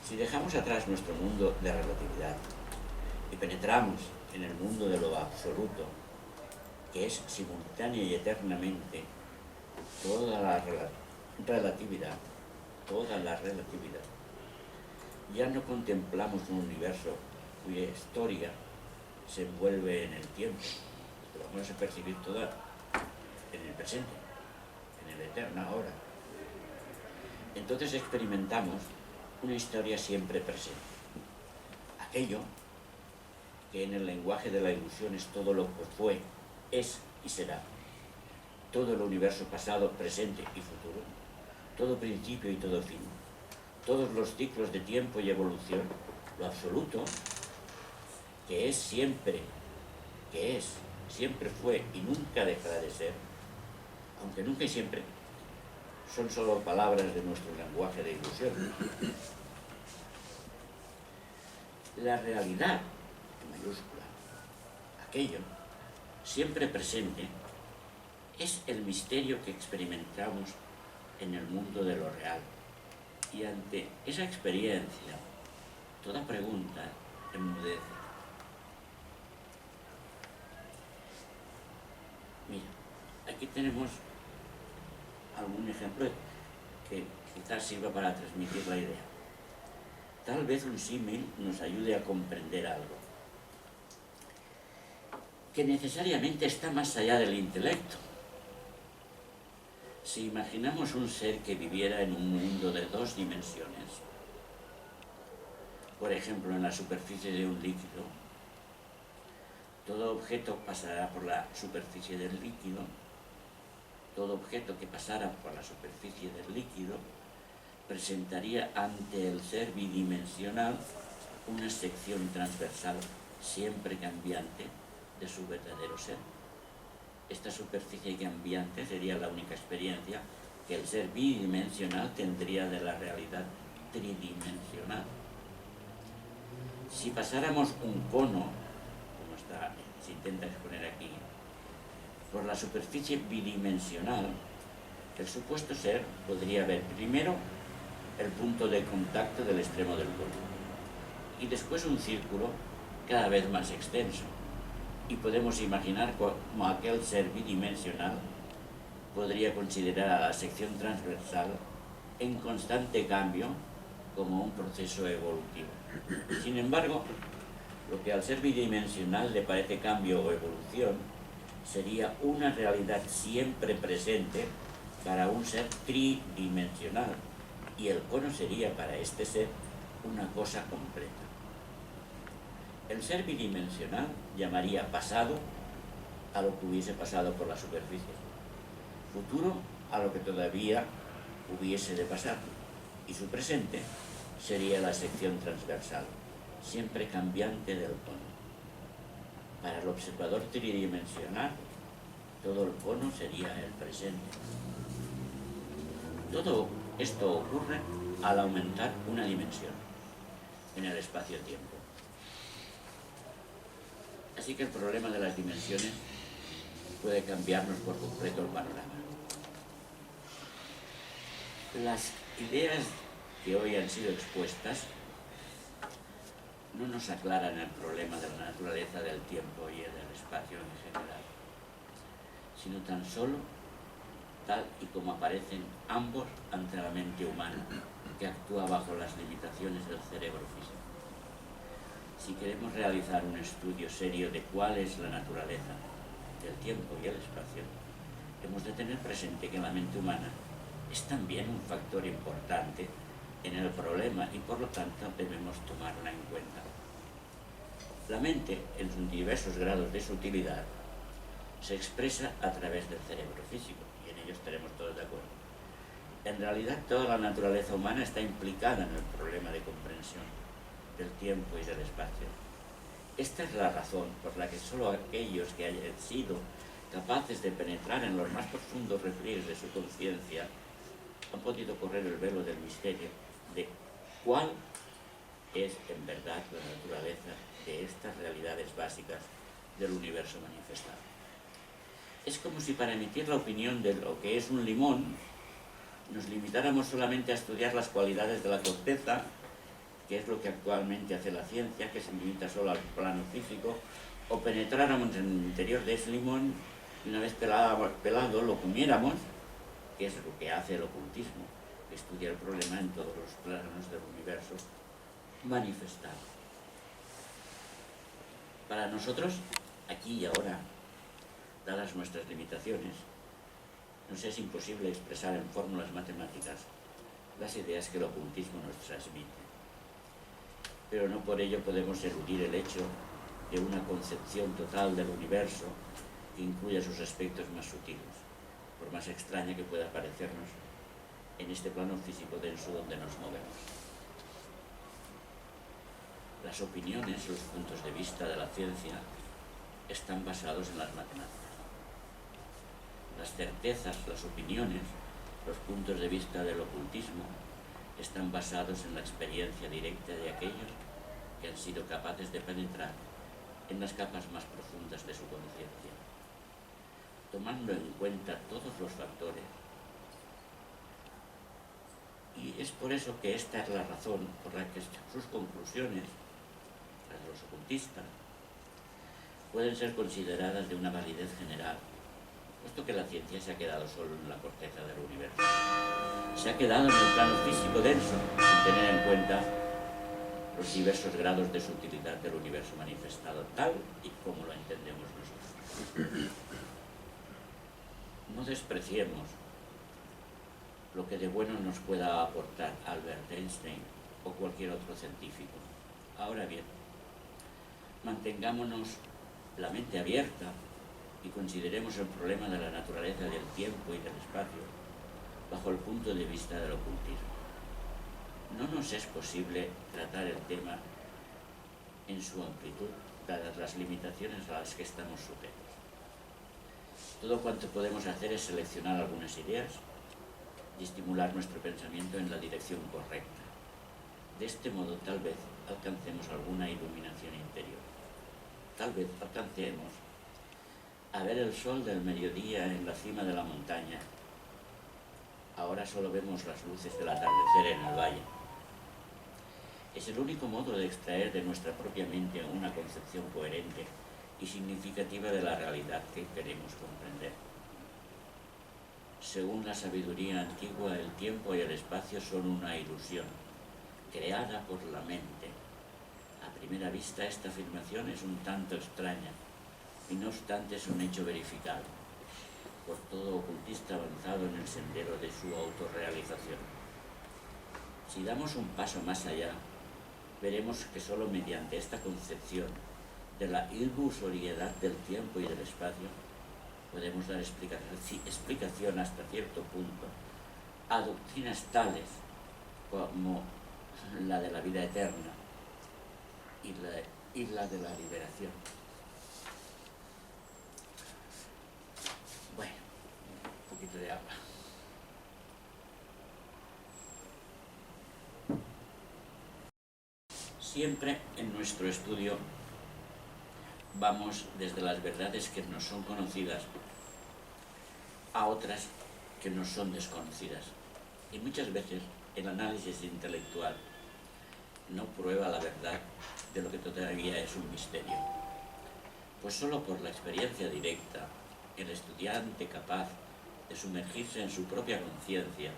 Si dejamos atrás nuestro mundo de relatividad y penetramos en el mundo de lo absoluto, que es simultánea y eternamente toda la relatividad, ya no contemplamos un universo cuya historia se envuelve en el tiempo, lo vamos a percibir toda en el presente, en el eterno ahora. Entonces experimentamos una historia siempre presente. Aquello que en el lenguaje de la ilusión es todo lo que fue, es y será. Todo el universo pasado, presente y futuro. Todo principio y todo fin. Todos los ciclos de tiempo y evolución. Lo absoluto, que es, siempre fue y nunca dejará de ser, aunque nunca y siempre son solo palabras de nuestro lenguaje de ilusión. La realidad, en mayúscula, aquello, siempre presente, es el misterio que experimentamos en el mundo de lo real. Y ante esa experiencia, toda pregunta enmudece. Mira, aquí tenemos algún ejemplo que quizás sirva para transmitir la idea. Tal vez un símil nos ayude a comprender algo que necesariamente está más allá del intelecto. Si imaginamos un ser que viviera en un mundo de 2 dimensiones, por ejemplo en la superficie de un líquido, todo objeto pasará por la superficie del líquido, todo objeto que pasara por la superficie del líquido presentaría ante el ser bidimensional una sección transversal siempre cambiante de su verdadero ser. Esta superficie cambiante sería la única experiencia que el ser bidimensional tendría de la realidad tridimensional. Si pasáramos un cono, como se intenta exponer aquí, por la superficie bidimensional, el supuesto ser podría ver primero el punto de contacto del extremo del cono y después un círculo cada vez más extenso. Y podemos imaginar cómo aquel ser bidimensional podría considerar a la sección transversal en constante cambio como un proceso evolutivo. Sin embargo, lo que al ser bidimensional le parece cambio o evolución sería una realidad siempre presente para un ser tridimensional, y el cono sería para este ser una cosa completa. El ser bidimensional llamaría pasado a lo que hubiese pasado por la superficie, futuro a lo que todavía hubiese de pasar, y su presente sería la sección transversal, siempre cambiante del cono. Para el observador tridimensional, todo el cono sería el presente. Todo esto ocurre al aumentar una dimensión en el espacio-tiempo. Así que el problema de las dimensiones puede cambiarnos por completo el panorama. Las ideas que hoy han sido expuestas no nos aclaran el problema de la naturaleza del tiempo y del espacio en general, sino tan solo tal y como aparecen ambos ante la mente humana, que actúa bajo las limitaciones del cerebro físico. Si queremos realizar un estudio serio de cuál es la naturaleza del tiempo y el espacio, hemos de tener presente que la mente humana es también un factor importante en el problema y por lo tanto debemos tomarla en cuenta. La mente, en sus diversos grados de sutilidad, se expresa a través del cerebro físico, y en ello estaremos todos de acuerdo. En realidad, toda la naturaleza humana está implicada en el problema de comprensión del tiempo y del espacio. Esta es la razón por la que solo aquellos que hayan sido capaces de penetrar en los más profundos repliegues de su conciencia han podido correr el velo del misterio de cuál es en verdad la naturaleza de estas realidades básicas del universo manifestado. Es como si para emitir la opinión de lo que es un limón nos limitáramos solamente a estudiar las cualidades de la corteza, que es lo que actualmente hace la ciencia, que se limita solo al plano físico, o penetráramos en el interior de ese limón y una vez pelado lo comiéramos, que es lo que hace el ocultismo, que estudia el problema en todos los planos del universo manifestado. Para nosotros, aquí y ahora, dadas nuestras limitaciones, nos es imposible expresar en fórmulas matemáticas las ideas que el ocultismo nos transmite. Pero no por ello podemos eludir el hecho de una concepción total del universo que incluya sus aspectos más sutiles, por más extraña que pueda parecernos en este plano físico denso donde nos movemos. Las opiniones, los puntos de vista de la ciencia están basados en las matemáticas. Las certezas, las opiniones, los puntos de vista del ocultismo están basados en la experiencia directa de aquellos que han sido capaces de penetrar en las capas más profundas de su conciencia, tomando en cuenta todos los factores. Y es por eso que esta es la razón por la que sus conclusiones, las de los ocultistas, pueden ser consideradas de una validez general, puesto que la ciencia se ha quedado solo en la corteza del universo. Se ha quedado en el plano físico denso, sin tener en cuenta los diversos grados de sutilidad del universo manifestado, tal y como lo entendemos nosotros. No despreciemos lo que de bueno nos pueda aportar Albert Einstein o cualquier otro científico. Ahora bien, mantengámonos la mente abierta y consideremos el problema de la naturaleza del tiempo y del espacio bajo el punto de vista del ocultismo. No nos es posible tratar el tema en su amplitud, dadas las limitaciones a las que estamos sujetos. Todo cuanto podemos hacer es seleccionar algunas ideas y estimular nuestro pensamiento en la dirección correcta. De este modo, tal vez alcancemos alguna iluminación interior. Tal vez alcancemos a ver el sol del mediodía en la cima de la montaña. Ahora solo vemos las luces del atardecer en el valle. Es el único modo de extraer de nuestra propia mente una concepción coherente y significativa de la realidad que queremos comprender. Según la sabiduría antigua, el tiempo y el espacio son una ilusión, creada por la mente. A primera vista, esta afirmación es un tanto extraña, y no obstante es un hecho verificado por todo ocultista avanzado en el sendero de su autorrealización. Si damos un paso más allá, veremos que solo mediante esta concepción de la ilusoriedad del tiempo y del espacio podemos dar explicación hasta cierto punto a doctrinas tales como la de la vida eterna y la de la liberación. Bueno, un poquito de agua. Siempre en nuestro estudio vamos desde las verdades que nos son conocidas a otras que nos son desconocidas. Y muchas veces el análisis intelectual no prueba la verdad de lo que todavía es un misterio. Pues solo por la experiencia directa, el estudiante capaz de sumergirse en su propia conciencia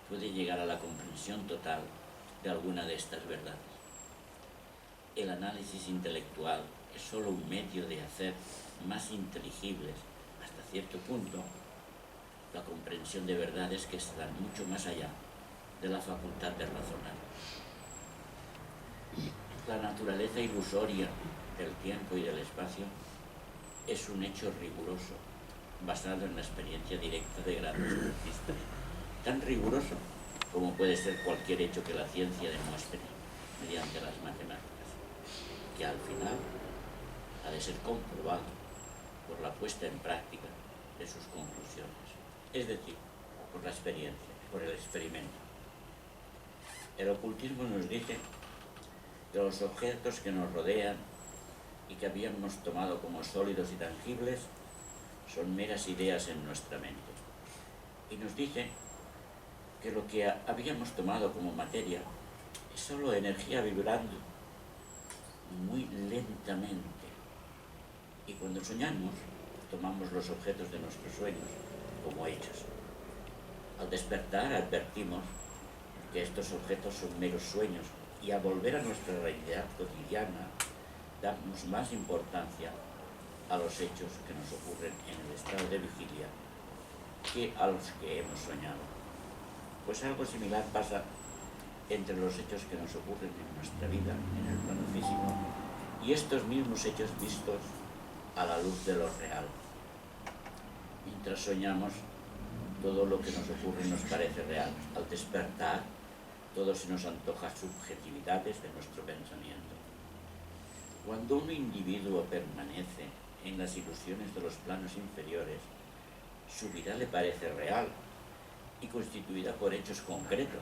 puede llegar a la comprensión total de alguna de estas verdades. El análisis intelectual es solo un medio de hacer más inteligibles, hasta cierto punto, la comprensión de verdades que están mucho más allá de la facultad de razonar. La naturaleza ilusoria del tiempo y del espacio es un hecho riguroso, basado en la experiencia directa de grandes cientistas, tan riguroso como puede ser cualquier hecho que la ciencia demuestre mediante las matemáticas, que al final ha de ser comprobado por la puesta en práctica de sus conclusiones, es decir, por la experiencia, por el experimento. El ocultismo nos dice que los objetos que nos rodean y que habíamos tomado como sólidos y tangibles son meras ideas en nuestra mente. Y nos dice que lo que habíamos tomado como materia es solo energía vibrando muy lentamente. Y cuando soñamos, tomamos los objetos de nuestros sueños como hechos. Al despertar advertimos que estos objetos son meros sueños y al volver a nuestra realidad cotidiana damos más importancia a los hechos que nos ocurren en el estado de vigilia que a los que hemos soñado. Pues algo similar pasa entre los hechos que nos ocurren en nuestra vida, en el plano físico, y estos mismos hechos vistos a la luz de lo real. Mientras soñamos, todo lo que nos ocurre nos parece real. Al despertar, todo se nos antoja subjetividades de nuestro pensamiento. Cuando un individuo permanece en las ilusiones de los planos inferiores, su vida le parece real y constituida por hechos concretos.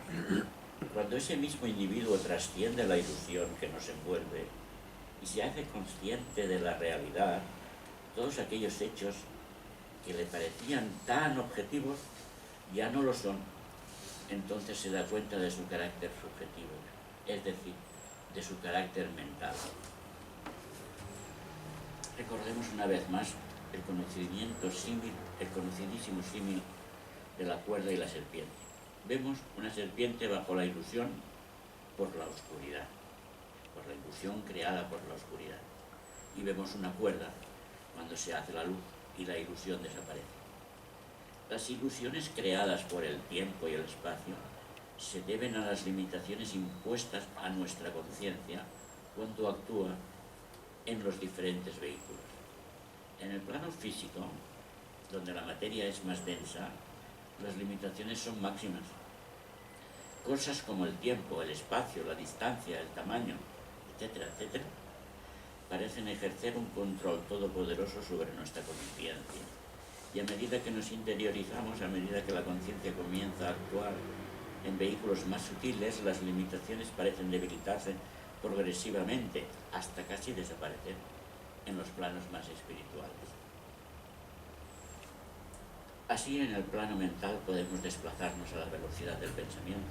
Cuando ese mismo individuo trasciende la ilusión que nos envuelve y se hace consciente de la realidad, todos aquellos hechos que le parecían tan objetivos ya no lo son. Entonces se da cuenta de su carácter subjetivo, es decir, de su carácter mental. Recordemos una vez más el conocidísimo símil de la cuerda y la serpiente. Vemos una serpiente bajo la ilusión por la oscuridad, por la ilusión creada por la oscuridad. Y vemos una cuerda cuando se hace la luz y la ilusión desaparece. Las ilusiones creadas por el tiempo y el espacio se deben a las limitaciones impuestas a nuestra conciencia cuando actúa en los diferentes vehículos. En el plano físico, donde la materia es más densa, las limitaciones son máximas. Cosas como el tiempo, el espacio, la distancia, el tamaño, etcétera, etcétera, parecen ejercer un control todopoderoso sobre nuestra conciencia. Y a medida que nos interiorizamos, a medida que la conciencia comienza a actuar en vehículos más sutiles, las limitaciones parecen debilitarse progresivamente hasta casi desaparecer en los planos más espirituales. Así, en el plano mental podemos desplazarnos a la velocidad del pensamiento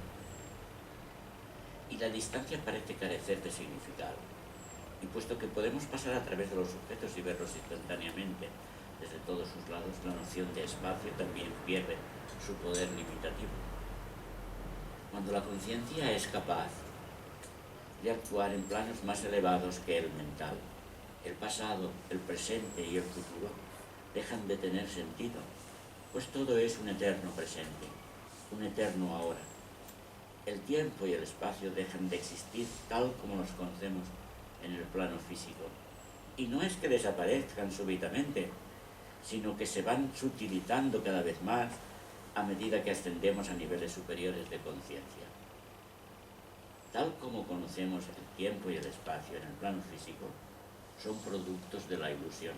y la distancia parece carecer de significado. Y puesto que podemos pasar a través de los objetos y verlos instantáneamente desde todos sus lados, la noción de espacio también pierde su poder limitativo. Cuando la conciencia es capaz de actuar en planos más elevados que el mental, el pasado, el presente y el futuro dejan de tener sentido, pues todo es un eterno presente, un eterno ahora. El tiempo y el espacio dejan de existir tal como los conocemos en el plano físico. Y no es que desaparezcan súbitamente, sino que se van sutilizando cada vez más a medida que ascendemos a niveles superiores de conciencia. Tal como conocemos el tiempo y el espacio en el plano físico, son productos de la ilusión.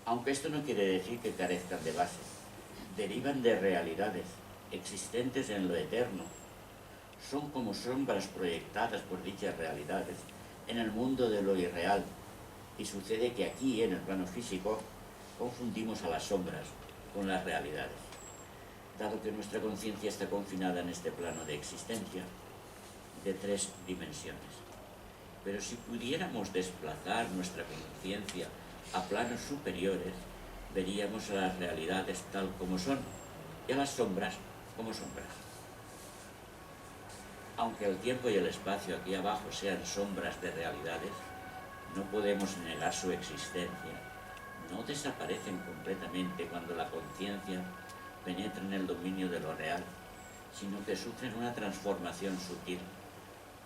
Aunque esto no quiere decir que carezcan de base, derivan de realidades existentes en lo eterno. Son como sombras proyectadas por dichas realidades en el mundo de lo irreal, y sucede que aquí, en el plano físico, confundimos a las sombras con las realidades. Dado que nuestra conciencia está confinada en este plano de existencia de 3 dimensiones. Pero si pudiéramos desplazar nuestra conciencia a planos superiores, veríamos a las realidades tal como son y a las sombras como sombras. Aunque el tiempo y el espacio aquí abajo sean sombras de realidades, no podemos negar su existencia. No desaparecen completamente cuando la conciencia penetra en el dominio de lo real, sino que sufren una transformación sutil.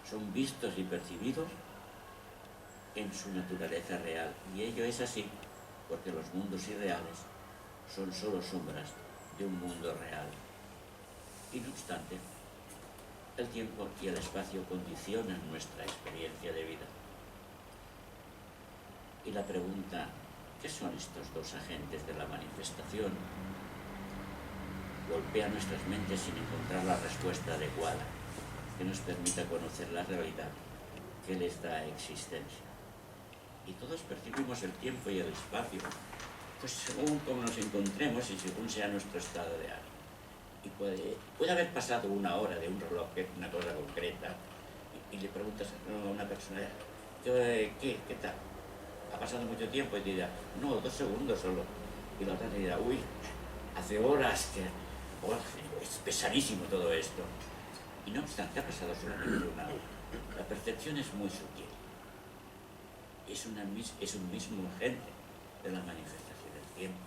Son vistos y percibidos en su naturaleza real, y ello es así porque los mundos irreales son solo sombras de un mundo real. Y no obstante, el tiempo y el espacio condicionan nuestra experiencia de vida. Y la pregunta, ¿qué son estos dos agentes de la manifestación?, golpea nuestras mentes sin encontrar la respuesta adecuada que nos permita conocer la realidad que les da existencia. Y todos percibimos el tiempo y el espacio, pues según como nos encontremos y según sea nuestro estado de ánimo. Y puede haber pasado una hora de un reloj, que es una cosa concreta, y le preguntas a una persona, ¿qué tal? ¿Ha pasado mucho tiempo? Y te dirá, no, 2 segundos solo. Y la otra te dirá, uy, hace horas que... Oh, es pesadísimo todo esto. Y no obstante, ha pasado solamente una hora. La percepción es muy sutil. Es un mismo agente de la manifestación del tiempo.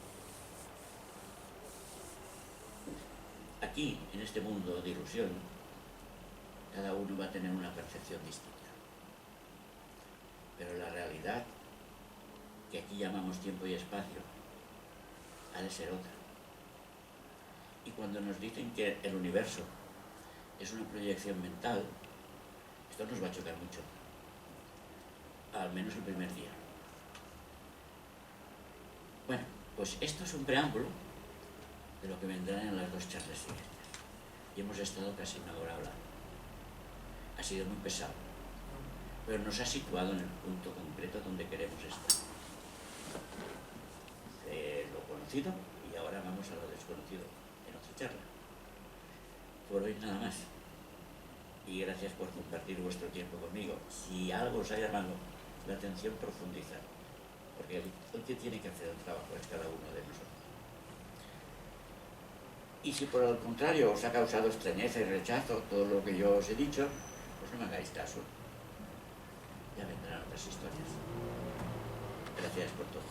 Aquí, en este mundo de ilusión, cada uno va a tener una percepción distinta. Pero la realidad, que aquí llamamos tiempo y espacio, ha de ser otra. Y cuando nos dicen que el universo es una proyección mental, esto nos va a chocar mucho, al menos el primer día. Bueno, pues esto es un preámbulo de lo que vendrán en las 2 charlas siguientes. Y hemos estado casi una hora hablando. Ha sido muy pesado, pero nos ha situado en el punto concreto donde queremos estar. De lo conocido, y ahora vamos a lo desconocido en otra charla. Por hoy nada más. Y gracias por compartir vuestro tiempo conmigo. Si algo os ha llamado la atención, profundizar. Porque el que tiene que hacer el trabajo es cada uno de nosotros. Y si por el contrario os ha causado extrañeza y rechazo todo lo que yo os he dicho, pues no me hagáis caso. Ya vendrán otras historias. Gracias por todo.